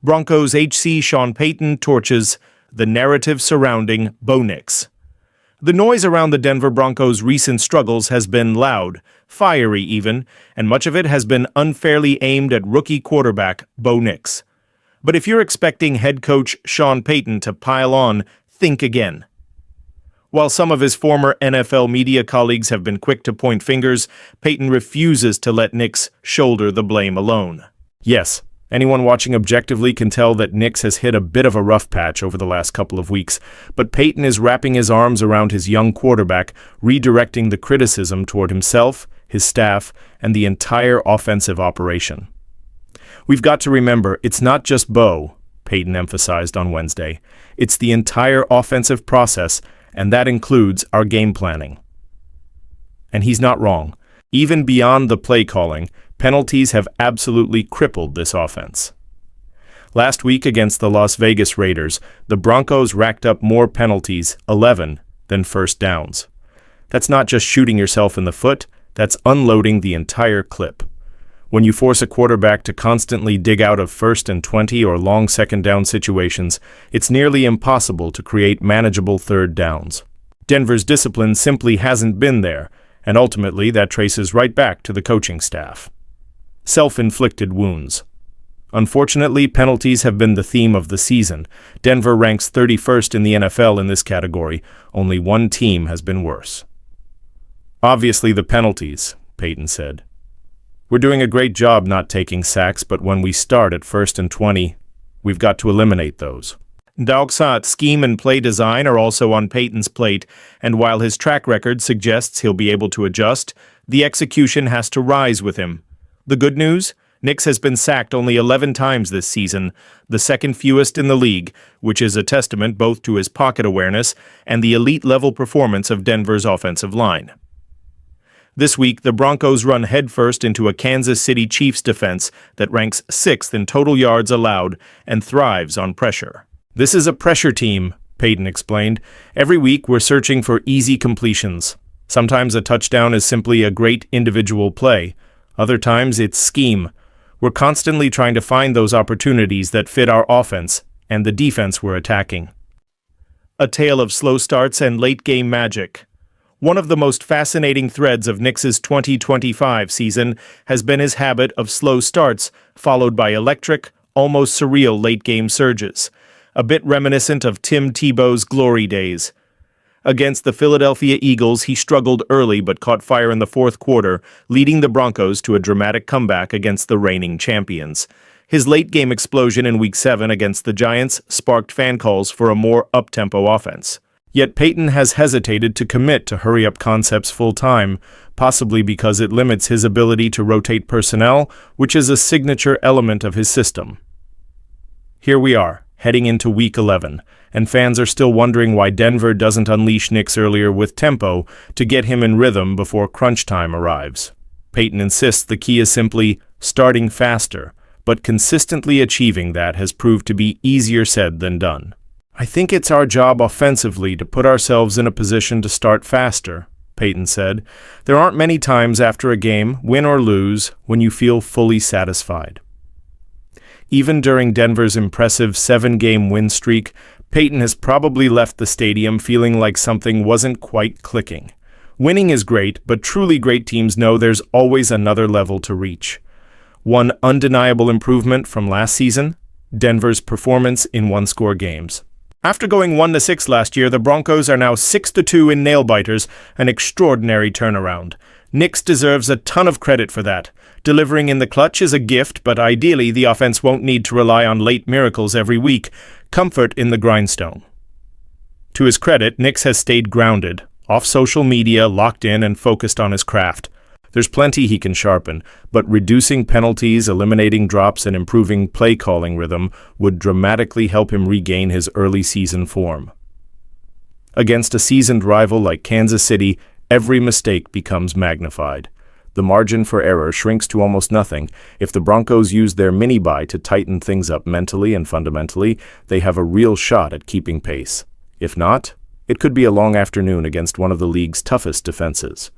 Broncos HC Sean Payton torches the narrative surrounding Bo Nix. The noise around the Denver Broncos' recent struggles has been loud, fiery even, and much of it has been unfairly aimed at rookie quarterback Bo Nix. But if you're expecting head coach Sean Payton to pile on, think again. While some of his former NFL media colleagues have been quick to point fingers, Payton refuses to let Nix shoulder the blame alone. Yes, anyone watching objectively can tell that Nix has hit a bit of a rough patch over the last couple of weeks, but Payton is wrapping his arms around his young quarterback, redirecting the criticism toward himself, his staff, and the entire offensive operation. We've got to remember, it's not just Bo, Payton emphasized on Wednesday. It's the entire offensive process, and that includes our game planning. And he's not wrong. Even beyond the play calling, penalties have absolutely crippled this offense. Last week against the Las Vegas Raiders, the Broncos racked up more penalties, 11, than first downs. That's not just shooting yourself in the foot, that's unloading the entire clip. When you force a quarterback to constantly dig out of 1st and 20 or long second down situations, it's nearly impossible to create manageable third downs. Denver's discipline simply hasn't been there, and ultimately that traces right back to the coaching staff. Self-inflicted wounds. Unfortunately, penalties have been the theme of the season. Denver ranks 31st in the NFL in this category. Only one team has been worse. Obviously the penalties, Payton said. We're doing a great job not taking sacks, but when we start at 1st and 20, we've got to eliminate those. Dogsat scheme and play design are also on Payton's plate, and while his track record suggests he'll be able to adjust, the execution has to rise with him. The good news? Nix has been sacked only 11 times this season, the second fewest in the league, which is a testament both to his pocket awareness and the elite-level performance of Denver's offensive line. This week, the Broncos run headfirst into a Kansas City Chiefs defense that ranks 6th in total yards allowed and thrives on pressure. This is a pressure team, Payton explained. Every week, we're searching for easy completions. Sometimes a touchdown is simply a great individual play. Other times, it's scheme. We're constantly trying to find those opportunities that fit our offense and the defense we're attacking. A tale of slow starts and late-game magic. One of the most fascinating threads of Nix's 2025 season has been his habit of slow starts, followed by electric, almost surreal late-game surges, a bit reminiscent of Tim Tebow's glory days. Against the Philadelphia Eagles, he struggled early but caught fire in the fourth quarter, leading the Broncos to a dramatic comeback against the reigning champions. His late-game explosion in Week 7 against the Giants sparked fan calls for a more up-tempo offense. Yet Payton has hesitated to commit to hurry-up concepts full-time, possibly because it limits his ability to rotate personnel, which is a signature element of his system. Here we are, heading into Week 11, and fans are still wondering why Denver doesn't unleash Nix earlier with tempo to get him in rhythm before crunch time arrives. Payton insists the key is simply starting faster, but consistently achieving that has proved to be easier said than done. I think it's our job offensively to put ourselves in a position to start faster, Payton said. There aren't many times after a game, win or lose, when you feel fully satisfied. Even during Denver's impressive 7-game win streak, Payton has probably left the stadium feeling like something wasn't quite clicking. Winning is great, but truly great teams know there's always another level to reach. One undeniable improvement from last season, Denver's performance in one-score games. After going 1-6 last year, the Broncos are now 6-2 in nail-biters, an extraordinary turnaround. Nix deserves a ton of credit for that. Delivering in the clutch is a gift, but ideally the offense won't need to rely on late miracles every week. Comfort in the grindstone. To his credit, Nix has stayed grounded, off social media, locked in, and focused on his craft. There's plenty he can sharpen, but reducing penalties, eliminating drops, and improving play-calling rhythm would dramatically help him regain his early season form. Against a seasoned rival like Kansas City, every mistake becomes magnified. The margin for error shrinks to almost nothing. If the Broncos use their mini-bye to tighten things up mentally and fundamentally, they have a real shot at keeping pace. If not, it could be a long afternoon against one of the league's toughest defenses.